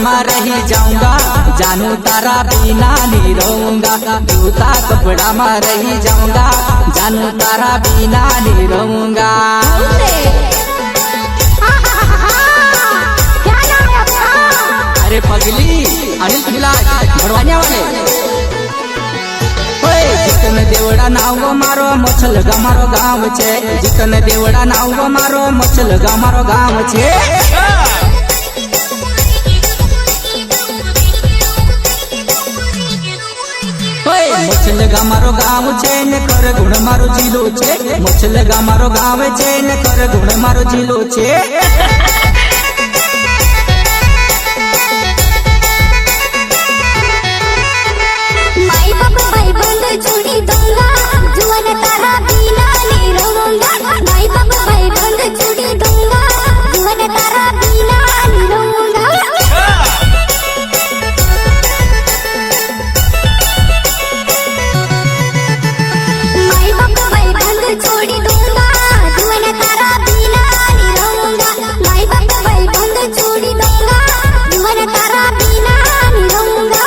में रही जाऊंगा, जानू तारा बिना नहीं रहूंगा। जूता कपड़ा में रही जाऊंगा, जानू तारा बिना नहीं रहूंगा। अरे पगली अनिल खिलाज भड़वानिया वाले। जितन देवड़ा नाव मारो मछलगा मारो गाँव छे। जितन देवड़ा नाव मारो मछलगा मारो गाँव छे। मछलगा मारो गाँव छे ने कर गुण मारो जिलो छे। मछलगा मारो गाँव छे ने कर गुण मारो जिलो छे। छोड़ी दूंगा, जुआन तारा बिना नहीं रहूंगा। भाई बाप भाई बंद छोड़ी दूंगा, जुआन तारा बिना नहीं रहूंगा। भाई बाप भाई बंद छोड़ी दूंगा, जुआन तारा बिना नहीं रहूंगा। भाई बाप भाई बंद छोड़ी दूंगा, जुआन तारा बिना नहीं रहूंगा।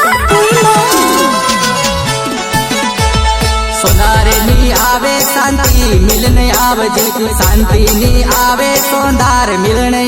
सोनारे नी आवे शांति मिलने आवे, शांति नी आवे सोनार मिलने